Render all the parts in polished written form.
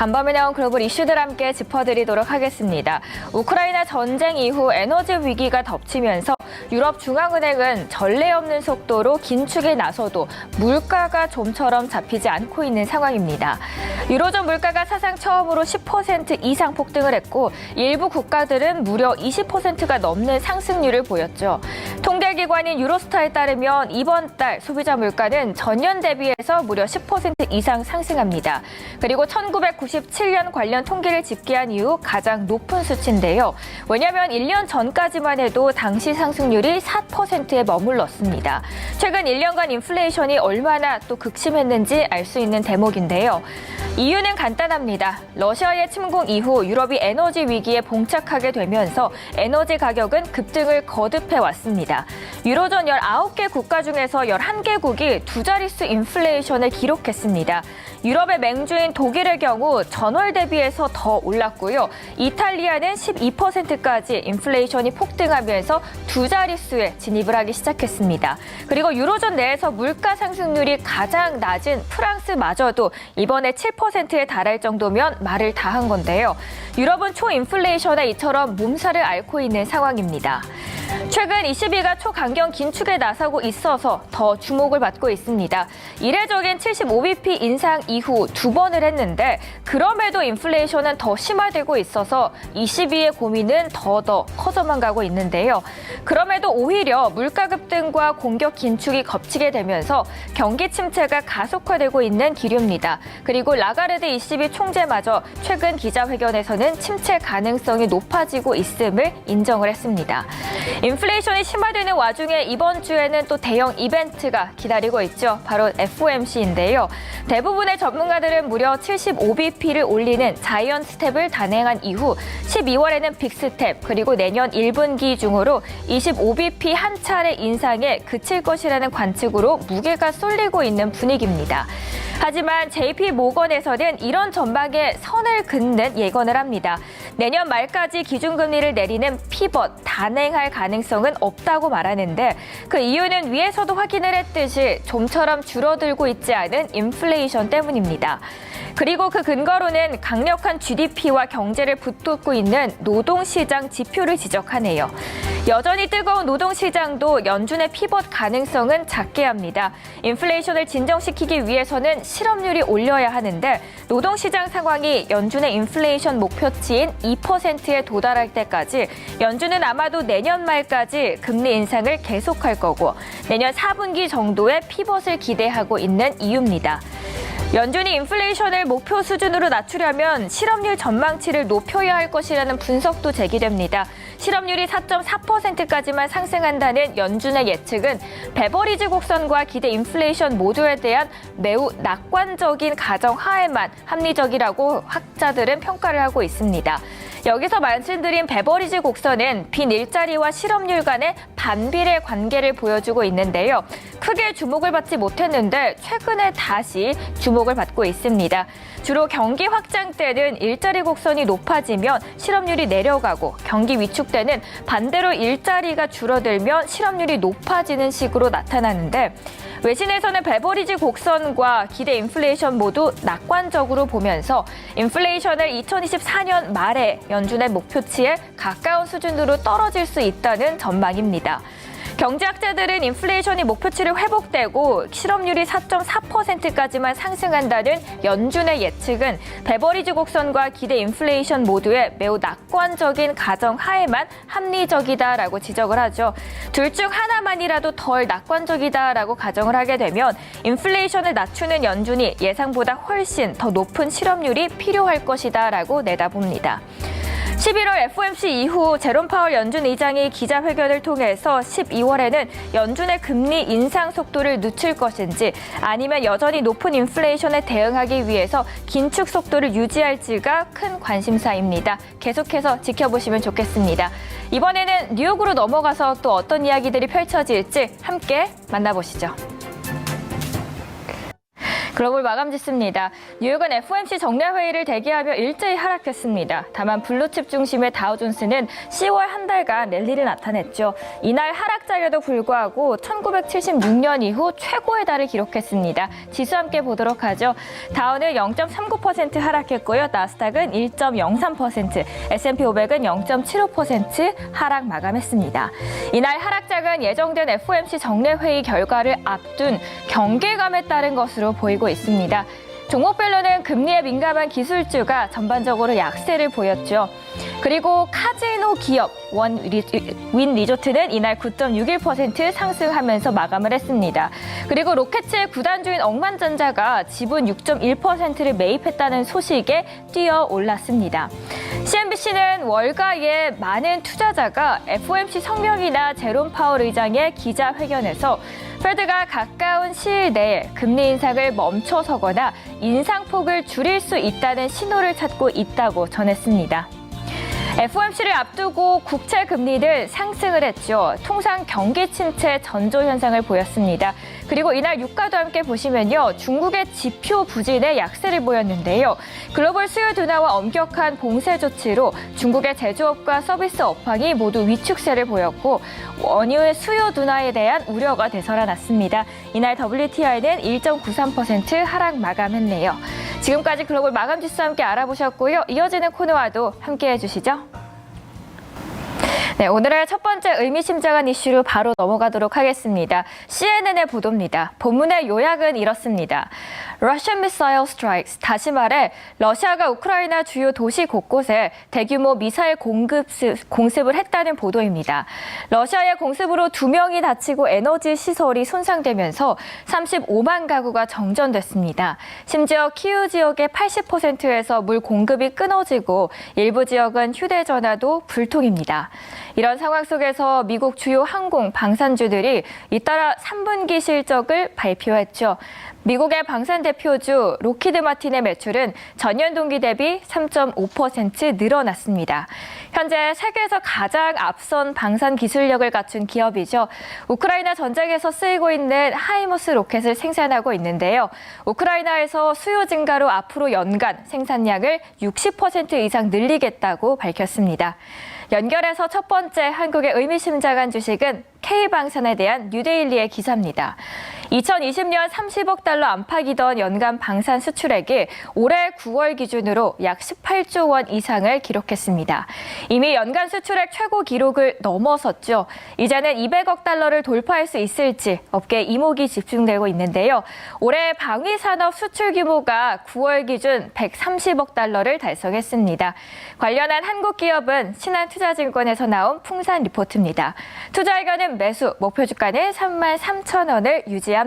간밤에 나온 글로벌 이슈들 함께 짚어드리도록 하겠습니다. 우크라이나 전쟁 이후 에너지 위기가 덮치면서 유럽 중앙은행은 전례 없는 속도로 긴축에 나서도 물가가 좀처럼 잡히지 않고 있는 상황입니다. 유로존 물가가 사상 처음으로 10% 이상 폭등을 했고 일부 국가들은 무려 20%가 넘는 상승률을 보였죠. 통계기관인 유로스타에 따르면 이번 달 소비자 물가는 전년 대비해서 무려 10% 이상 상승합니다. 그리고 1997년 관련 통계를 집계한 이후 가장 높은 수치인데요. 왜냐하면 1년 전까지만 해도 당시 상승률이 4%에 머물렀습니다. 최근 1년간 인플레이션이 얼마나 또 극심했는지 알 수 있는 대목인데요. 이유는 간단합니다. 러시아의 침공 이후 유럽이 에너지 위기에 봉착하게 되면서 에너지 가격은 급등을 거듭해 왔습니다. 유로존 19개 국가 중에서 11개국이 두 자릿수 인플레이션을 기록했습니다. 유럽의 맹주인 독일의 경우 전월 대비해서 더 올랐고요. 이탈리아는 12%까지 인플레이션이 폭등하면서 두 자릿수에 진입을 하기 시작했습니다. 그리고 유로존 내에서 물가 상승률이 가장 낮은 프랑스마저도 이번에 7%에 달할 정도면 말을 다 한 건데요. 유럽은 초인플레이션에 이처럼 몸살을 앓고 있는 상황입니다. 최근 ECB가 초강경 긴축에 나서고 있어서 더 주목을 받고 있습니다. 이례적인 75bp 인상 이후 두 번을 했는데 그럼에도 인플레이션은 더 심화되고 있어서 ECB의 고민은 더더 커져만 가고 있는데요. 그럼에도 오히려 물가 급등과 공격 긴축이 겹치게 되면서 경기 침체가 가속화되고 있는 기류입니다. 그리고 라가르드 ECB 총재마저 최근 기자회견에서는 침체 가능성이 높아지고 있음을 인정을 했습니다. 인플레이션이 심화되는 와중에 이번 주에는 또 대형 이벤트가 기다리고 있죠. 바로 FOMC인데요. 대부분의 전문가들은 무려 75bp를 올리는 자이언트 스텝을 단행한 이후 12월에는 빅스텝 그리고 내년 1분기 중으로 25bp 한 차례 인상에 그칠 것이라는 관측으로 무게가 쏠리고 있는 분위기입니다. 하지만 JP 모건에서는 이런 전망에 선을 긋는 예견을 합니다. 내년 말까지 기준금리를 내리는 피벗, 단행할 가능성은 없다고 말하는데 그 이유는 위에서도 확인을 했듯이 좀처럼 줄어들고 있지 않은 인플레이션 때문입니다. 그리고 그 근거로는 강력한 GDP와 경제를 붙잡고 있는 노동시장 지표를 지적하네요. 여전히 뜨거운 노동시장도 연준의 피벗 가능성은 작게 합니다. 인플레이션을 진정시키기 위해서는 실업률이 올려야 하는데 노동시장 상황이 연준의 인플레이션 목표치인 2%에 도달할 때까지 연준은 아마도 내년 말까지 금리 인상을 계속할 거고 내년 4분기 정도의 피벗을 기대하고 있는 이유입니다. 연준이 인플레이션을 목표 수준으로 낮추려면 실업률 전망치를 높여야 할 것이라는 분석도 제기됩니다. 실업률이 4.4%까지만 상승한다는 연준의 예측은 베버리지 곡선과 기대 인플레이션 모두에 대한 매우 낙관적인 가정하에만 합리적이라고 학자들은 평가를 하고 있습니다. 여기서 말씀드린 베버리지 곡선은 빈 일자리와 실업률 간의 반비례 관계를 보여주고 있는데요. 크게 주목을 받지 못했는데 최근에 다시 주목을 받고 있습니다. 주로 경기 확장 때는 일자리 곡선이 높아지면 실업률이 내려가고 경기 위축 때는 반대로 일자리가 줄어들면 실업률이 높아지는 식으로 나타나는데 외신에서는 베버리지 곡선과 기대 인플레이션 모두 낙관적으로 보면서 인플레이션을 2024년 말에 연준의 목표치에 가까운 수준으로 떨어질 수 있다는 전망입니다. 경제학자들은 인플레이션이 목표치를 회복되고 실업률이 4.4%까지만 상승한다는 연준의 예측은 베버리지 곡선과 기대 인플레이션 모두의 매우 낙관적인 가정하에만 합리적이다라고 지적을 하죠. 둘 중 하나만이라도 덜 낙관적이다라고 가정을 하게 되면 인플레이션을 낮추는 연준이 예상보다 훨씬 더 높은 실업률이 필요할 것이다라고 내다봅니다. 11월 FOMC 이후 제롬 파월 연준 의장이 기자회견을 통해서 12월에는 연준의 금리 인상 속도를 늦출 것인지 아니면 여전히 높은 인플레이션에 대응하기 위해서 긴축 속도를 유지할지가 큰 관심사입니다. 계속해서 지켜보시면 좋겠습니다. 이번에는 뉴욕으로 넘어가서 또 어떤 이야기들이 펼쳐질지 함께 만나보시죠. 글로벌 마감 지수입니다. 뉴욕은 FOMC 정례회의를 대기하며 일제히 하락했습니다. 다만 블루칩 중심의 다우존스는 10월 한 달간 랠리를 나타냈죠. 이날 하락장에도 불구하고 1976년 이후 최고의 달을 기록했습니다. 지수 함께 보도록 하죠. 다우는 0.39% 하락했고요. 나스닥은 1.03%, S&P 500은 0.75% 하락 마감했습니다. 이날 하락장은 예정된 FOMC 정례회의 결과를 앞둔 경계감에 따른 것으로 보이고 있습니다. 종목별로는 금리에 민감한 기술주가 전반적으로 약세를 보였죠. 그리고 카지노 기업 윈 리조트는 이날 9.61% 상승하면서 마감을 했습니다. 그리고 로켓츠의 구단주인 억만전자가 지분 6.1%를 매입했다는 소식에 뛰어 올랐습니다. CNBC는 월가의 많은 투자자가 FOMC 성명이나 제롬 파월 의장의 기자회견에서 페드가 가까운 시일 내에 금리 인상을 멈춰서거나 인상폭을 줄일 수 있다는 신호를 찾고 있다고 전했습니다. FOMC를 앞두고 국채 금리는 상승을 했죠. 통상 경기 침체 전조 현상을 보였습니다. 그리고 이날 유가도 함께 보시면요. 중국의 지표 부진에 약세를 보였는데요. 글로벌 수요 둔화와 엄격한 봉쇄 조치로 중국의 제조업과 서비스 업황이 모두 위축세를 보였고 원유의 수요 둔화에 대한 우려가 되살아났습니다. 이날 WTI는 1.93% 하락 마감했네요. 지금까지 글로벌 마감 지수 함께 알아보셨고요. 이어지는 코너와도 함께해 주시죠. 네, 오늘의 첫 번째 의미심장한 이슈로 바로 넘어가도록 하겠습니다. CNN의 보도입니다. 본문의 요약은 이렇습니다. Russian missile strikes, 다시 말해 러시아가 우크라이나 주요 도시 곳곳에 대규모 미사일 공습을 했다는 보도입니다. 러시아의 공습으로 2명이 다치고 에너지 시설이 손상되면서 35만 가구가 정전됐습니다. 심지어 키우 지역의 80%에서 물 공급이 끊어지고 일부 지역은 휴대전화도 불통입니다. 이런 상황 속에서 미국 주요 항공, 방산주들이 잇따라 3분기 실적을 발표했죠. 미국의 방산 대표주 록히드 마틴의 매출은 전년 동기 대비 3.5% 늘어났습니다. 현재 세계에서 가장 앞선 방산 기술력을 갖춘 기업이죠. 우크라이나 전쟁에서 쓰이고 있는 하이머스 로켓을 생산하고 있는데요. 우크라이나에서 수요 증가로 앞으로 연간 생산량을 60% 이상 늘리겠다고 밝혔습니다. 연결해서 첫 번째 한국의 의미심장한 주식은 K방산에 대한 뉴데일리의 기사입니다. 2020년 30억 달러 안팎이던 연간 방산 수출액이 올해 9월 기준으로 약 18조 원 이상을 기록했습니다. 이미 연간 수출액 최고 기록을 넘어섰죠. 이제는 200억 달러를 돌파할 수 있을지 업계 이목이 집중되고 있는데요. 올해 방위산업 수출 규모가 9월 기준 130억 달러를 달성했습니다. 관련한 한국 기업은 신한투자증권에서 나온 풍산 리포트입니다. 투자 의견은 매수, 목표 주가는 33,000원을 유지합니다.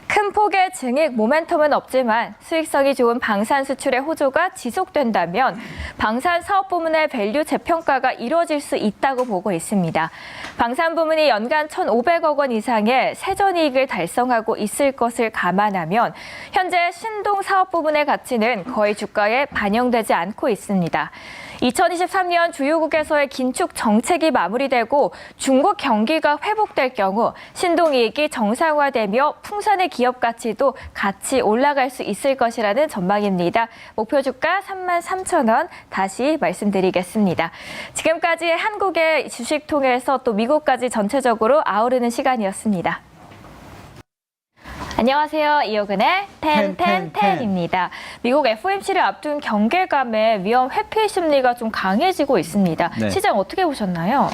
큰 폭의 증액 모멘텀은 없지만 수익성이 좋은 방산 수출의 호조가 지속된다면 방산 사업 부문의 밸류 재평가가 이루어질 수 있다고 보고 있습니다. 방산 부문이 연간 1,500억 원 이상의 세전이익을 달성하고 있을 것을 감안하면 현재 신동 사업 부문의 가치는 거의 주가에 반영되지 않고 있습니다. 2023년 주요국에서의 긴축 정책이 마무리되고 중국 경기가 회복될 경우 신동이익이 정상화되며 풍산의 기업 가치도 같이 올라갈 수 있을 것이라는 전망입니다. 목표 주가 33,000원 다시 말씀드리겠습니다. 지금까지 한국의 주식 통해서 또 미국까지 전체적으로 아우르는 시간이었습니다. 안녕하세요. 이호근의 10입니다. 미국 FOMC를 앞둔 경계감에 위험 회피 심리가 좀 강해지고 있습니다. 네. 시장 어떻게 보셨나요?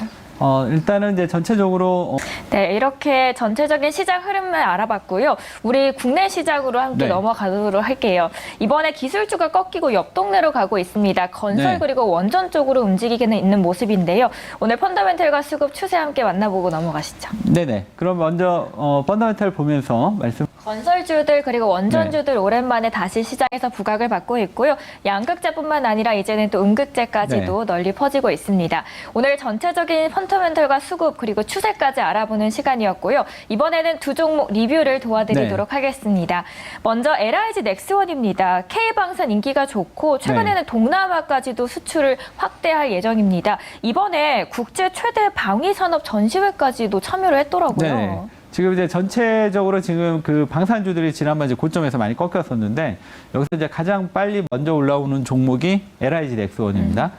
일단은 이제 전체적으로 네, 이렇게 전체적인 시장 흐름을 알아봤고요. 우리 국내 시장으로 함께 네. 넘어가도록 할게요. 이번에 기술주가 꺾이고 옆 동네로 가고 있습니다. 건설 네. 그리고 원전 쪽으로 움직이기는 있는 모습인데요. 오늘 펀더멘털과 수급 추세 함께 만나보고 넘어가시죠. 네네. 그럼 먼저 펀더멘탈 보면서 말씀. 건설주들 그리고 원전주들 오랜만에 다시 시장에서 부각을 받고 있고요. 양극재뿐만 아니라 이제는 또 음극재까지도 널리 퍼지고 있습니다. 오늘 전체적인 펀더멘털과 수급 그리고 추세까지 알아보는 시간이었고요. 이번에는 두 종목 리뷰를 도와드리도록 하겠습니다. 먼저 LIG 넥스원입니다. K방산 인기가 좋고 최근에는 동남아까지도 수출을 확대할 예정입니다. 이번에 국제 최대 방위산업 전시회까지도 참여를 했더라고요. 지금 이제 전체적으로 지금 그 방산주들이 지난번 이제 고점에서 많이 꺾였었는데 여기서 이제 가장 빨리 먼저 올라오는 종목이 LIG 넥스원입니다.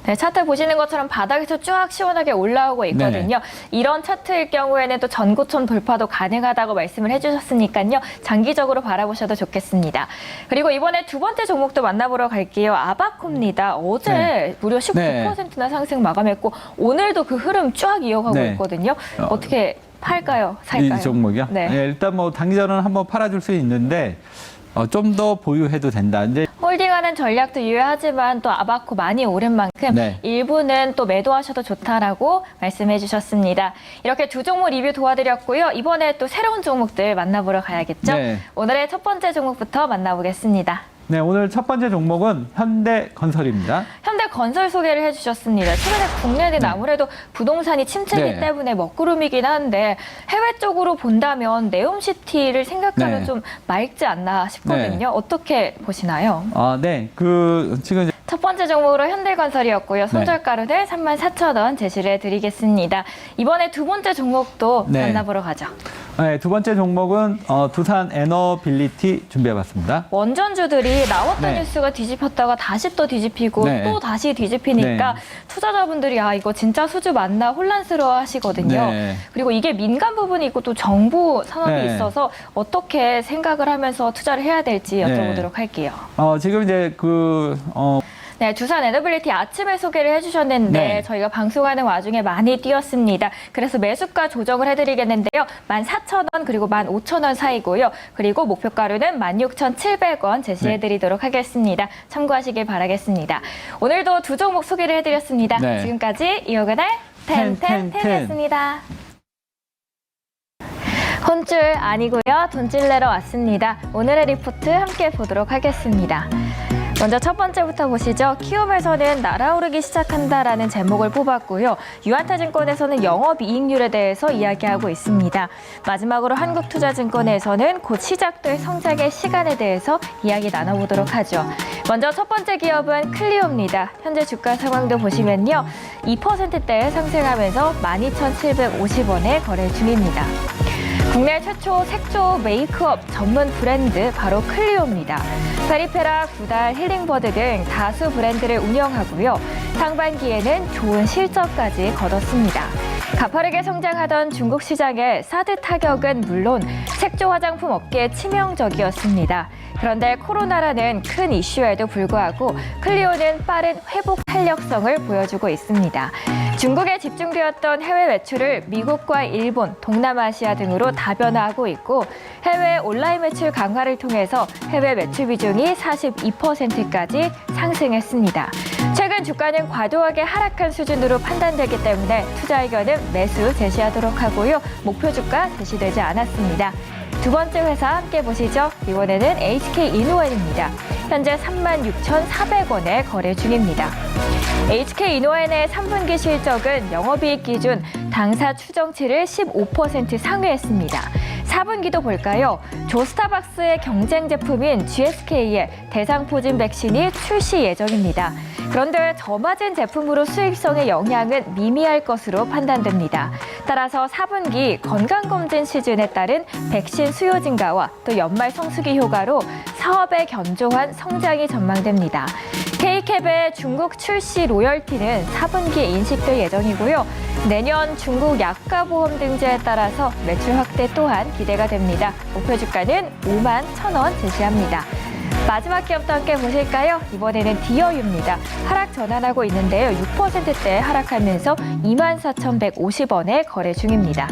네, 차트 보시는 것처럼 바닥에서 쫙 시원하게 올라오고 있거든요. 이런 차트일 경우에는 또 전고점 돌파도 가능하다고 말씀을 해주셨으니까요. 장기적으로 바라보셔도 좋겠습니다. 그리고 이번에 두 번째 종목도 만나보러 갈게요. 아바코입니다. 어제 무려 19%나 상승 마감했고 오늘도 그 흐름 쫙 이어가고 있거든요. 어떻게 팔까요? 살까요? 이 종목이요? 네. 일단 뭐 단기전은 한번 팔아줄 수 있는데 좀 더 보유해도 된다. 이제 홀딩하는 전략도 유효하지만 또 아바코 많이 오른 만큼 일부는 또 매도하셔도 좋다라고 말씀해 주셨습니다. 이렇게 두 종목 리뷰 도와드렸고요. 이번에 또 새로운 종목들 만나보러 가야겠죠? 오늘의 첫 번째 종목부터 만나보겠습니다. 네, 오늘 첫 번째 종목은 현대건설입니다. 현대건설 소개를 해주셨습니다. 최근에 국내는 아무래도 부동산이 침체기 때문에 먹구름이긴 한데 해외 쪽으로 본다면 네옴시티를 생각하면 좀 맑지 않나 싶거든요. 어떻게 보시나요? 네, 지금 첫 번째 종목으로 현대건설이었고요. 손절가로는 34,000원 제시를 해드리겠습니다. 이번에 두 번째 종목도 만나보러 가죠. 네, 두 번째 종목은 두산 에너빌리티 준비해봤습니다. 원전주들이 나왔던 뉴스가 뒤집혔다가 다시 또 뒤집히고 또 다시 뒤집히니까 투자자분들이 이거 진짜 수주 맞나 혼란스러워 하시거든요. 그리고 이게 민간 부분이 있고 또 정부 산업이 있어서 어떻게 생각을 하면서 투자를 해야 될지 여쭤보도록 할게요. 지금 이제 네, 두산 에너빌리티 아침에 소개를 해주셨는데 저희가 방송하는 와중에 많이 뛰었습니다. 그래서 매수가 조정을 해드리겠는데요. 14,000원 그리고 15,000원 사이고요. 그리고 목표가로는 16,700원 제시해드리도록 하겠습니다. 참고하시길 바라겠습니다. 오늘도 두 종목 소개를 해드렸습니다. 지금까지 이호근의 텐텐텐이었습니다. 혼줄 아니고요. 돈줄 내러 왔습니다. 오늘의 리포트 함께 보도록 하겠습니다. 먼저 첫 번째부터 보시죠. 키움에서는 날아오르기 시작한다라는 제목을 뽑았고요. 유한타증권에서는 영업이익률에 대해서 이야기하고 있습니다. 마지막으로 한국투자증권에서는 곧 시작될 성장의 시간에 대해서 이야기 나눠보도록 하죠. 먼저 첫 번째 기업은 클리오입니다. 현재 주가 상황도 보시면요. 2%대에 상승하면서 12,750원에 거래 중입니다. 국내 최초 색조 메이크업 전문 브랜드 바로 클리오입니다. 페리페라, 구달, 힐링버드 등 다수 브랜드를 운영하고요. 상반기에는 좋은 실적까지 거뒀습니다. 가파르게 성장하던 중국 시장의 사드 타격은 물론 색조 화장품 업계에 치명적이었습니다. 그런데 코로나라는 큰 이슈에도 불구하고 클리오는 빠른 회복 탄력성을 보여주고 있습니다. 중국에 집중되었던 해외 매출을 미국과 일본, 동남아시아 등으로 다변화하고 있고 해외 온라인 매출 강화를 통해서 해외 매출 비중이 42%까지 상승했습니다. 최근 주가는 과도하게 하락한 수준으로 판단되기 때문에 투자 의견은 매수 제시하도록 하고요. 목표 주가 제시되지 않았습니다. 두 번째 회사 함께 보시죠. 이번에는 HK이노엔입니다. 현재 36,400원에 거래 중입니다. HK이노엔의 3분기 실적은 영업이익 기준 당사 추정치를 15% 상회했습니다. 4분기도 볼까요? 조스타박스의 경쟁 제품인 GSK의 대상포진 백신이 출시 예정입니다. 그런데 저맞은 제품으로 수익성에 영향은 미미할 것으로 판단됩니다. 따라서 4분기 건강검진 시즌에 따른 백신 수요 증가와 또 연말 성수기 효과로 사업에 견조한 성장이 전망됩니다. K캡의 중국 출시 로열티는 4분기에 인식될 예정이고요. 내년 중국 약가보험 등재에 따라서 매출 확대 또한 기대가 됩니다. 목표 주가는 51,000원 제시합니다. 마지막 기업도 함께 보실까요? 이번에는 디어유입니다. 하락 전환하고 있는데요. 6%대 하락하면서 24,150원에 거래 중입니다.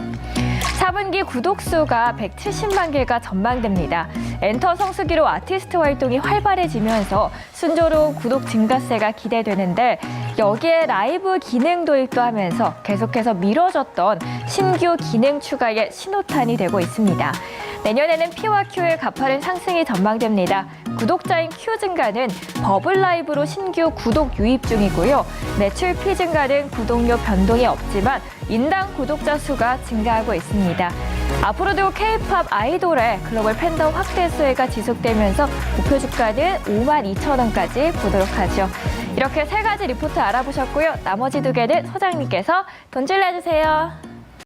4분기 구독수가 170만 개가 전망됩니다. 엔터 성수기로 아티스트 활동이 활발해지면서 순조로운 구독 증가세가 기대되는데 여기에 라이브 기능 도입도 하면서 계속해서 미뤄졌던 신규 기능 추가에 신호탄이 되고 있습니다. 내년에는 P와 Q의 가파른 상승이 전망됩니다. 구독자인 Q 증가는 버블 라이브로 신규 구독 유입 중이고요. 매출 P 증가는 구독료 변동이 없지만 인당 구독자 수가 증가하고 있습니다. 앞으로도 K-팝 아이돌의 글로벌 팬덤 확대 수혜가 지속되면서 목표 주가는 52,000원까지 보도록 하죠. 이렇게 세 가지 리포트 알아보셨고요. 나머지 두 개는 소장님께서 돈줄 내주세요.